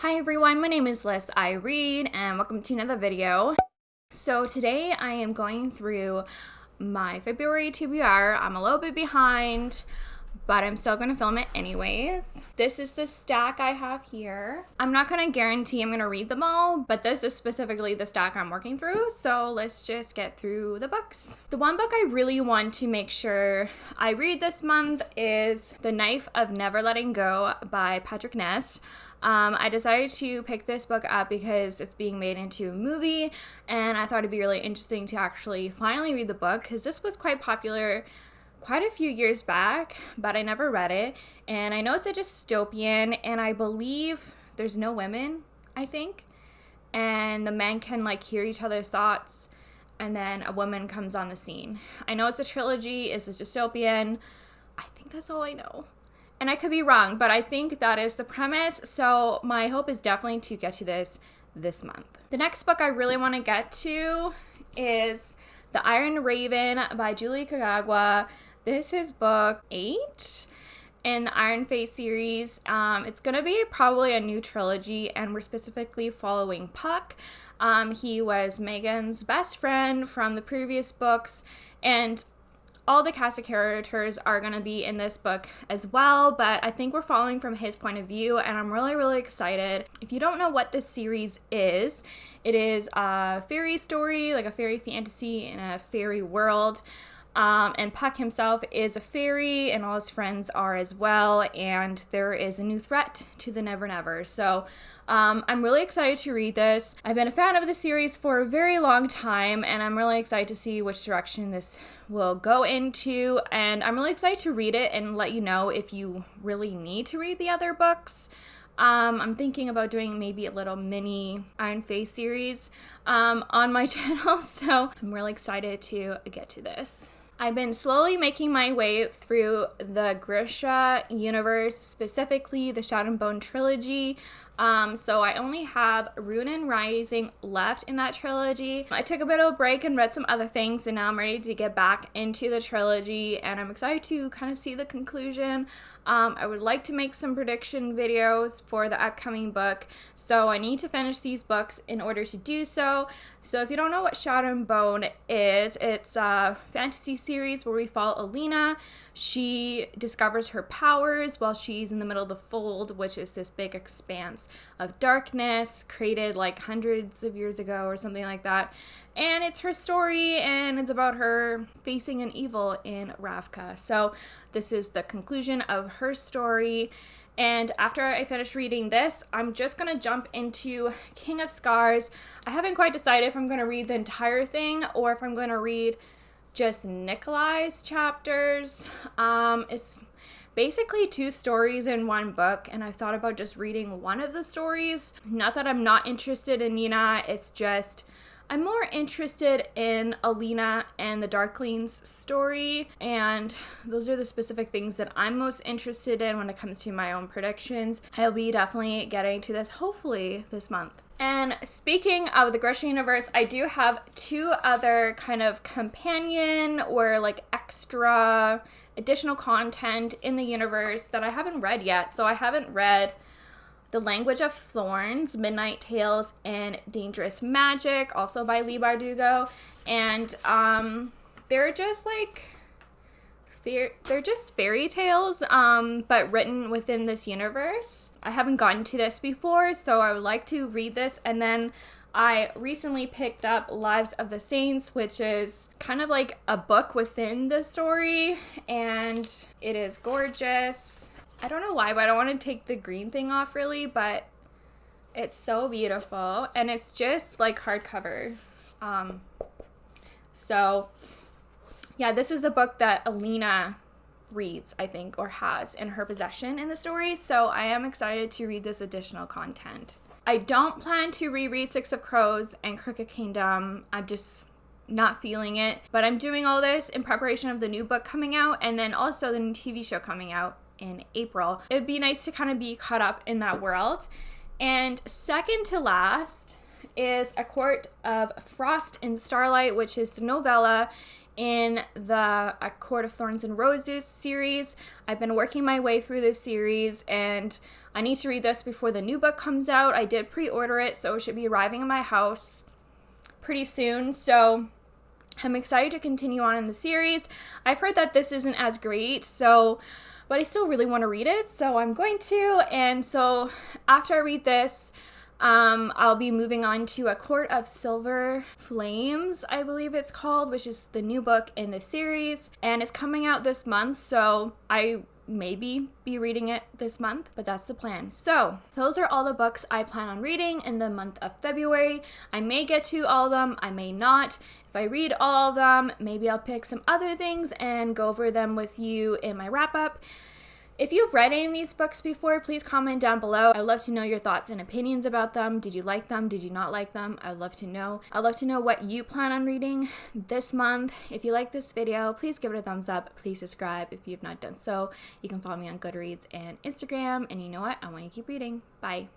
Hi everyone, my name is Liz I Read and welcome to another video. So today I am going through my February TBR. I'm a little bit behind, but I'm still going to film it anyways. This is the stack I have here. I'm not going to guarantee I'm going to read them all, but this is specifically the stack I'm working through, so let's just get through the books. The one book I really want to make sure I read this month is The Knife of Never Letting Go by Patrick Ness. I decided to pick this book up because it's being made into a movie, and I thought it'd be really interesting to actually finally read the book because this was quite popular quite a few years back, but I never read it. And I know it's a dystopian, and I believe there's no women, I think, and the men can like hear each other's thoughts, and then a woman comes on the scene. I know it's a trilogy, it's a dystopian. I think that's all I know. And I could be wrong, but I think that is the premise. So my hope is definitely to get to this month. The next book I really want to get to is The Iron Raven by Julie Kagawa. This is book 8 in the Iron Face series. It's going to be probably a new trilogy, and we're specifically following Puck. He was Megan's best friend from the previous books, and all the cast of characters are going to be in this book as well, but I think we're following from his point of view, and I'm really, really excited. If you don't know what this series is, it is a fairy story, like a fairy fantasy in a fairy world. And Puck himself is a fairy, and all his friends are as well, and there is a new threat to the Never Never. So I'm really excited to read this. I've been a fan of the series for a very long time, and I'm really excited to see which direction this will go into, and I'm really excited to read it and let you know if you really need to read the other books. I'm thinking about doing maybe a little mini Iron Face series on my channel, so I'm really excited to get to this. I've been slowly making my way through the Grisha universe, specifically the Shadow and Bone trilogy. So I only have Ruin Rising left in that trilogy. I took a bit of a break and read some other things, and now I'm ready to get back into the trilogy, and I'm excited to kind of see the conclusion. I would like to make some prediction videos for the upcoming book, so I need to finish these books in order to do so. So if you don't know what Shadow and Bone is, it's a fantasy series where we follow Alina. She discovers her powers while she's in the middle of the Fold, which is this big expanse of darkness created like hundreds of years ago or something like that. And it's her story, and it's about her facing an evil in Ravka. So this is the conclusion of her story. And after I finish reading this, I'm just going to jump into King of Scars. I haven't quite decided if I'm going to read the entire thing or if I'm going to read just Nikolai's chapters. It's basically 2 stories in one book, and I've thought about just reading one of the stories. Not that I'm not interested in Nina, it's just I'm more interested in Alina and the Darkling's story, and those are the specific things that I'm most interested in when it comes to my own predictions. I'll be definitely getting to this hopefully this month. And speaking of the Grisha universe, I do have 2 other kind of companion or like extra additional content in the universe that I haven't read yet. So I haven't read The Language of Thorns, Midnight Tales, and Dangerous Magic, also by Leigh Bardugo. And they're just like they're just fairy tales, but written within this universe. I haven't gotten to this before, so I would like to read this. And then I recently picked up Lives of the Saints, which is kind of like a book within the story, and it is gorgeous. I don't know why, but I don't want to take the green thing off really, but it's so beautiful, and it's just like hardcover. So yeah, this is the book that Alina reads, I think, or has in her possession in the story, so I am excited to read this additional content. I don't plan to reread Six of Crows and Crooked Kingdom. I'm just not feeling it, but I'm doing all this in preparation of the new book coming out, and then also the new TV show coming out in April. It would be nice to kind of be caught up in that world. And second to last is A Court of Frost and Starlight, which is the novella in the A Court of Thorns and Roses series. I've been working my way through this series, and I need to read this before the new book comes out. I did pre-order it, so it should be arriving in my house pretty soon. So I'm excited to continue on in the series. I've heard that this isn't as great, but I still really want to read it, so I'm going to. And so after I read this, I'll be moving on to A Court of Silver Flames, I believe it's called, which is the new book in the series, and it's coming out this month, so I maybe be reading it this month, but that's the plan. So those are all the books I plan on reading in the month of February. I may get to all of them, I may not. If I read all of them, maybe I'll pick some other things and go over them with you in my wrap-up. If you've read any of these books before, please comment down below. I'd love to know your thoughts and opinions about them. Did you like them? Did you not like them? I'd love to know. I'd love to know what you plan on reading this month. If you like this video, please give it a thumbs up. Please subscribe if you've not done so. You can follow me on Goodreads and Instagram. And you know what? I want you to keep reading. Bye.